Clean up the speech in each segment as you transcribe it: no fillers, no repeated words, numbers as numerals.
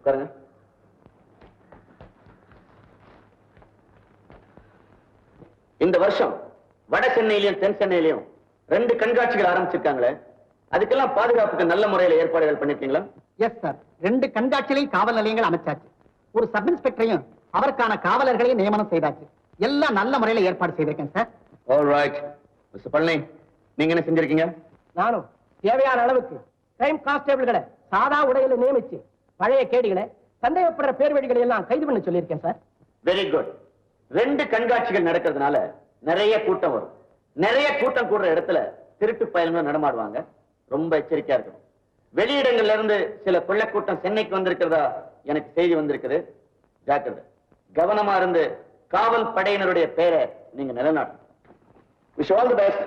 உட்காருங்க. இந்த வருஷம் வட சென்னையிலையும் தென் சென்னையிலையும் 2 கண்காட்சிகள் ஆரம்பிச்சிருக்காங்களே, அதுக்கெல்லாம் பாதுகாப்புக்கு நல்ல முறையில் ஏற்பாடுகள் பண்ணிருக்கீங்களா? எஸ் சார், 2 கண்காட்சியிலையும் காவல் நிலையங்கள் அமைச்சாச்சு. ஒரு சப் இன்ஸ்பெக்டரையும் அவருக்கான காவலர்களையும் நியமனம் செய்தாச்சு. எல்லாம் நல்ல முறையில ஏற்பாடு செய்திருக்கேன் sir. All right. Mister Palani, நீங்க என்ன செஞ்சிருக்கீங்க? நானும் தேவையான அளவுக்கு கிரைம் கான்ஸ்டபிள்களை சாதா உடையில நியமிச்சு பழைய கேடிகளை சந்தேகப்படுற பேர் வழிகளை எல்லாம் கைது பண்ண சொல்லியிருக்கேன் சார். Very good. 2 கண்காட்சிகள் நடக்கிறதுனால நிறைய கூட்டம் வரும். நிறைய கூட்டம் கூடுற இடத்துல திருட்டு பயல்கள் நடமாடுவாங்க. ரொம்ப எச்சரிக்கையா இருக்கணும். வெளியிடங்கள்ல இருந்து சில கொள்ளைக்கூட்டம் சென்னைக்கு வந்திருக்கிறதா எனக்கு செய்தி வந்திருக்குது. ஜாக்கிரதை. கவனமா இருந்து காவல் படையினருடைய பெயரை நீங்க நிலைநாட்டணும். Wish all the best.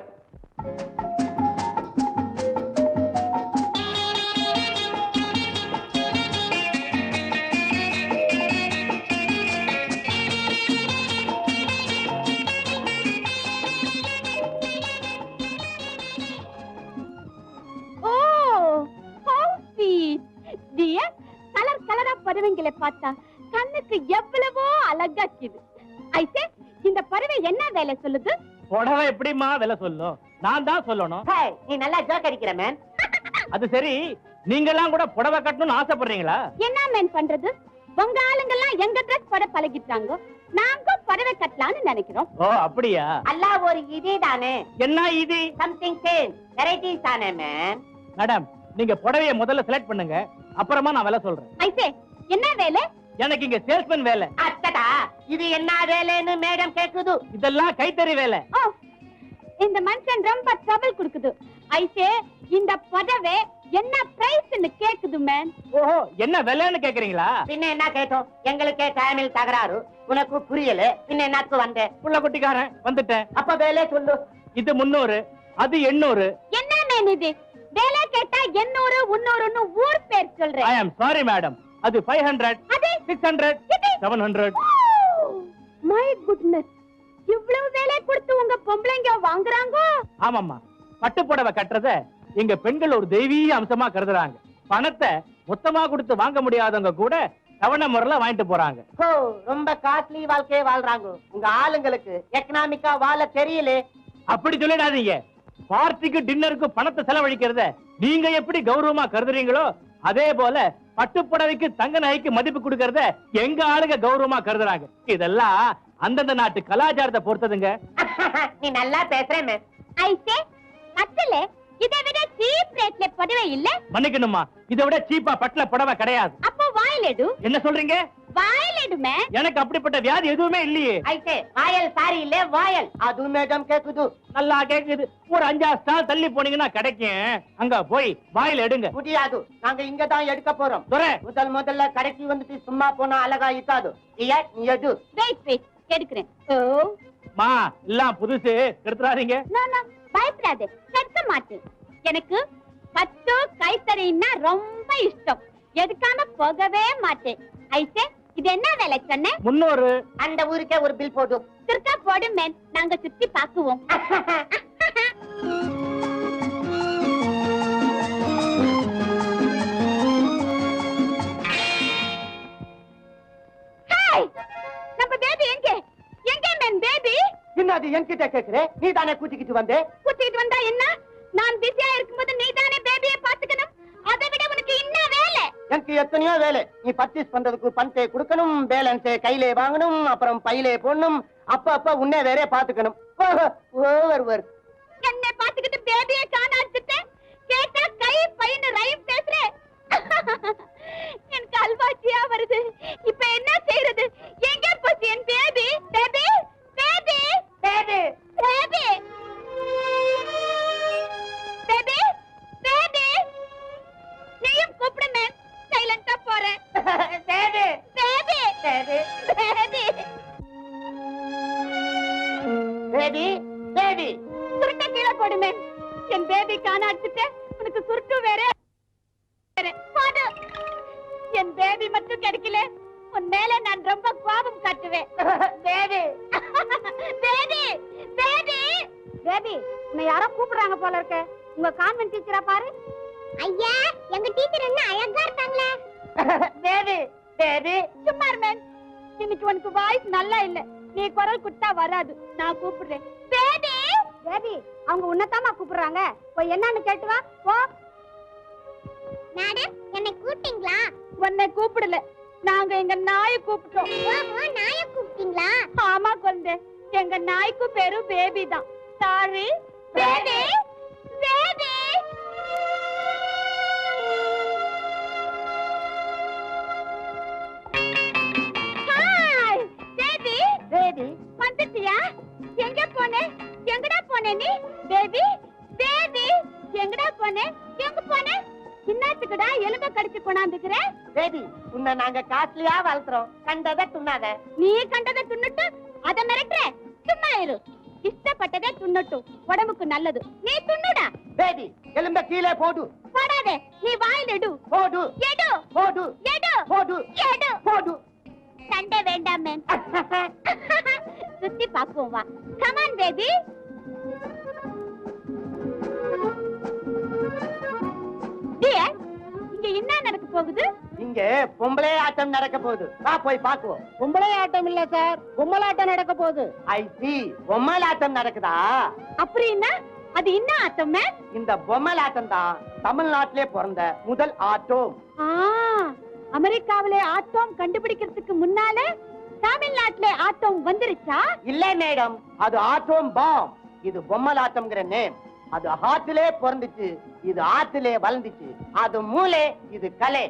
பறவைங்களை பார்த்தா கண்ணுக்கு எவ்வளவோ அழகாக்குது. ஐசே, இந்த பறவை என்ன வேலை சொல்லுது? புடவை எப்படிமா வேலை சொல்லும்? நான் தான் சொல்லணும். நீ நல்லா ஜோக் அடிக்கிற மேன். அது சரி, நீங்க எல்லாம் கூட புடவை கட்டணும்னு ஆசைப்படுறீங்களா? என்ன மேன் பண்றது? உங்க ஆளுங்கெல்லாம் எங்க ட்ரெஸ் போட பழகிட்டாங்க. நாங்க பறவை கட்டலாம்னு நினைக்கிறோம். ஓ அப்படியா? அல்ல ஒரு இதே தானே. என்ன இது? சம்திங் சேஞ்ச், வெரைட்டிஸ் தானே மேன். மேடம், நீங்க புடவையை முதல்ல செலக்ட் பண்ணுங்க, அப்புறமா நான் வேலை சொல்றேன். ஐசே, என்ன வேலை? எனக்கு இங்க சேல்ஸ்மேன் வேலை. அத்தடா, இது என்ன வேலைன்னு மேடம் கேக்குது. இதெல்லாம் கைத்தறி வேலை. ஓ, இந்த மனுஷன் ரொம்ப ட்ரபிள் கொடுக்குது. ஐசே, இந்த புடவை என்ன பிரைஸ்னு கேக்குது மேன். ஓஹோ, என்ன விலைன்னு கேக்குறீங்களா? பின்ன என்ன கேட்டோம்? எங்களுக்கே டைமில் தகராறு. உனக்கு புரியல, பின்ன என்னக்கு வந்த? புள்ள குட்டிக்காரன் வந்துட்டேன். அப்ப வேலை சொல்லு. இது 300, அது 800. என்ன மேன் இது? வேலை கேட்டா 800 300ன்னு ஊர் பேர் சொல்றேன். ஐ அம் சாரி மேடம், அது 500, அது 600, 700. மை குட்னஸ், இவ்வளவு வேலை கொடுத்து உங்க பொம்பளைங்க வாங்குறாங்க? ஆமாம்மா, பட்டு புடவை கட்டுறத எங்க பெண்கள் ஒரு தெய்வீக அம்சமா கருதுறாங்க. பணத்தை மொத்தமா கொடுத்து வாங்க முடியாதவங்க கூட தவணை முறையில வாங்கிட்டு போறாங்க. ஓ, ரொம்ப காஸ்ட்லி வாழ்க்கையை வாழ்றாங்க. உங்க ஆளுங்களுக்கு எக்கனாமிக்கா வாழ தெரியல. அப்படி சொல்லிடாதீங்க. பார்ட்டிக்கு டின்னருக்கு பணத்தை செலவழிக்கிறத நீங்க எப்படி கௌரவமா கருதுறீங்களோ, அதே போல பட்டுப்புடவைக்கு தங்க நகைக்கு மதிப்பு கொடுக்கறத எங்க ஆளுங்க கௌரவமா கருதுறாங்க. இதெல்லாம் அந்தந்த நாட்டு கலாச்சாரத்தை பொறுத்ததுங்க. நீ நல்லா பேசுறேன். ஐசே, கட்டல இதை விட சீப் ரேட்ல புடவை இல்ல? மன்னிக்கணுமா, இதை விட சீப்பா பட்டுல புடவை கிடையாது. அப்போ வாயிலெடு. என்ன சொல்றீங்க? வாயிலெடுமே. எனக்கு அப்படிப்பட்ட வியாதி எதுவுமே இல்லையே. ஐசே, வாயல் சாரி இல்ல, வாயல். அது மேடம் கேக்குது. நல்லா கேக்குது. ஒரு 5-6 ஸ்டால் தள்ளி போனீங்கன்னா கிடைக்கும். அங்க போய் வாயில எடுங்க. முடியாது, நாங்க இங்க தான் எடுக்க போறோம். முதல்ல கடைக்கு வந்துட்டு சும்மா போனா அழகா இருக்காது. நீ எடு. வெயிட், எடுக்கிறேன். ஓ மா, எல்லாம் புதுசு, எடுத்துறாதீங்க. பயப்படாதே, கட்ட மாட்டேன். எனக்கு பட்டு கைத்தறின்னா ரொம்ப இஷ்டம். எதுக்காம போகவே மாட்டேன். ஐசே, இது என்ன வேலை சொன்ன? 300. அந்த ஊருக்கே ஒரு பில் போடும். திருக்கா போடும் மேன், நாங்க சுத்தி பாக்குவோம். நம்ம பேபி எங்க? எங்க மேன் பேபி? என்னது என்கிட்ட கேக்குறே? நீ தானே கூட்டிக்கிட்டு வந்தே? கூட்டிட்டு வந்தா என்ன? நான் பிஸியா இருக்கும்போது நீ தானே பேபியை பாத்துக்கணும். அதை விட உனக்கு என்ன வேலை? எனக்கு எத்தனையோ வேலை. நீ பர்ச்சேஸ் பண்றதுக்கு பணத்தை கொடுக்கணும், பேலன்ஸை கையிலே வாங்கணும், அப்புறம் பையிலே போடணும், அப்ப உன்னை வேற பாத்துக்கணும். ஓவர் என்னை பாத்துக்கிட்டு பேபியை காணாச்சுட்டேன். கேட்டா கை பையனு ரைம் பேசுறேன். எனக்கு அல்வாச்சியா வருது. இப்ப என்ன செய்யறது? எங்க போச்சு என் baby? Baby baby baby baby baby பேபி. நீயும் கூப்பிடுமே, சைலண்டா போறேன். Baby baby baby baby baby baby. சுருட்ட கீழே போடுமே. என் பேபி காணாச்சுட்டு உனக்கு சுருட்டு வேற. என் பேபி மட்டும் கிடைக்கல, உன் மேல நான் ரொம்ப கோபம் காட்டுவேன். Baby baby baby baby. உன்னை யாரோ கூப்பிடுறாங்க போல இருக்க. உங்க கான்வென்ட் டீச்சரா பாரு. ஐயா, எங்க டீச்சர் என்ன அழகா இருக்காங்களே. பேபி பேபி சும்மா மேன், இன்னைக்கு உனக்கு வாய்ஸ் நல்லா இல்ல. நீ குரல் குட்டா வராது. நான் கூப்பிடுறேன். பேபி பேபி, அவங்க உன்னதாமா கூப்பிடுறாங்க. போய் என்னன்னு கேட்டு வா. போ. மேடம், என்னை கூப்பிட்டீங்களா? உன்னை கூப்பிடல, நாங்க எங்க நாயை கூப்பிட்டோம். ஓஹோ, நாயை கூப்பிட்டீங்களா? ஆமா குழந்தை, எங்க நாய்க்கு பேரு பேபி தான். Sorry baby. Baby hi baby. Baby வந்துட்டியா? எங்க போனே? எங்கடா போனே நீ? பேபி பேபி, எங்கடா போனே? எங்க போனே? சின்னத்துக்குடா எலும்ப கடிச்சு கொண்டாந்துக்கிற? பேபி, உன்னை நாங்க காஸ்ட்லியா வளர்த்துறோம். கண்டதை துண்ணாத. நீ கண்டதை துண்ணுட்டு அத மிரட்டுற? சும்மா இரு. இஷ்டப்பட்டதே துண்ணட்டும், உடம்புக்கு நல்லது. நீ துண்ணுடா. பேபி, எலும்ப கீழே போடு. போடாதே, நீ வாயில எடு. போடு எடு போடு எடு போடு எடு. போடு. சண்டை வேண்டாம் மேன். சுத்தி பாக்குவோம் வா. Come on baby. டியர், இங்க என்ன நடக்க போகுது? இங்க பொம்பளை ஆட்டம் நடக்க போகுது. வா போய் பாக்குவோம். பொம்பளை ஆட்டம் இல்ல சார், பொம்மலாட்டம் நடக்க போகுது. ஐ சி, பொம்மலாட்டம் நடக்குதா? அப்படின்னா அது என்ன ஆட்டம் மேன்? இந்த பொம்மலாட்டம் தான் தமிழ்நாட்டிலே பிறந்த முதல் ஆட்டம். அமெரிக்காவிலே ஆட்டம் கண்டுபிடிக்கிறதுக்கு முன்னால தமிழ்நாட்டுல ஆட்டம் வந்துருச்சா? இல்ல மேடம், அது ஆட்டம் பாம். இது பொம்மலாட்டம்ங்கிற நேம். அது ஆத்திலே பிறந்துச்சு, இது ஆத்திலே வளர்ந்துச்சு. அது மூளை, இது கலை.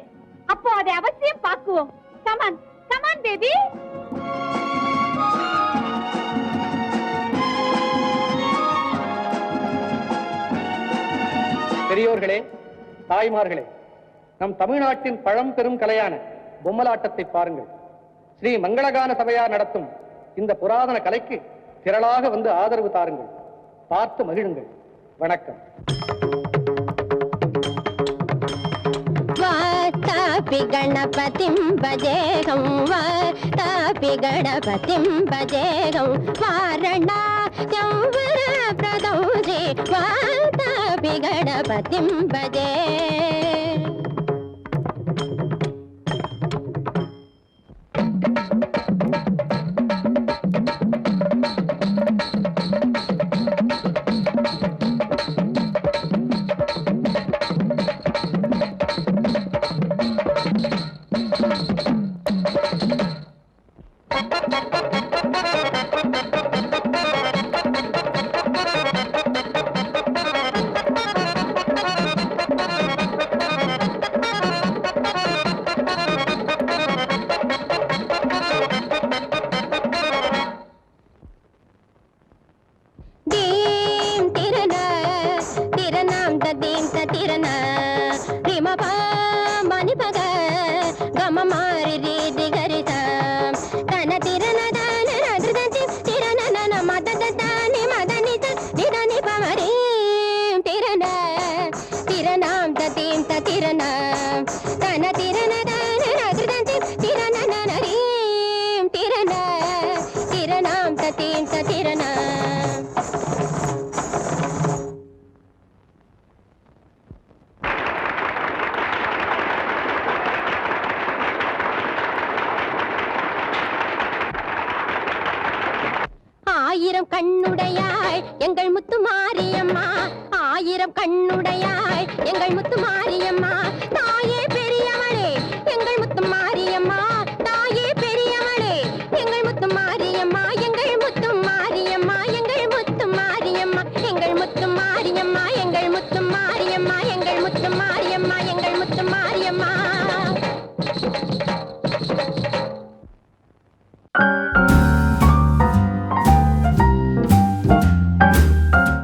அப்போ அதை அவசியம் பாக்குவோம். Come on come on baby. பெரியோர்களே, தாய்மார்களே, நம் தமிழ்நாட்டின் பழம்பெரும் கலையான பொம்மலாட்டத்தை பாருங்கள். ஸ்ரீ மங்களகான சபையார் நடத்தும் இந்த புராதன கலைக்கு திரளாக வந்து ஆதரவு தாருங்கள். பார்த்து மகிழுங்கள். வணக்கம். गणपतिं भजेहं वातापि गणपतिं भजेहं वारणास्यं वरप्रदं श्री वातापि गणपतिं भजे. ஆயிரம் கண்ணுடையாய் எங்கள் முத்து மாரியம்மா, ஆயிரம் கண்ணுடையாய் எங்கள் முத்து மாரியம்மா, தாயே பெரியவளே எங்கள் முத்து மாரியம்மா.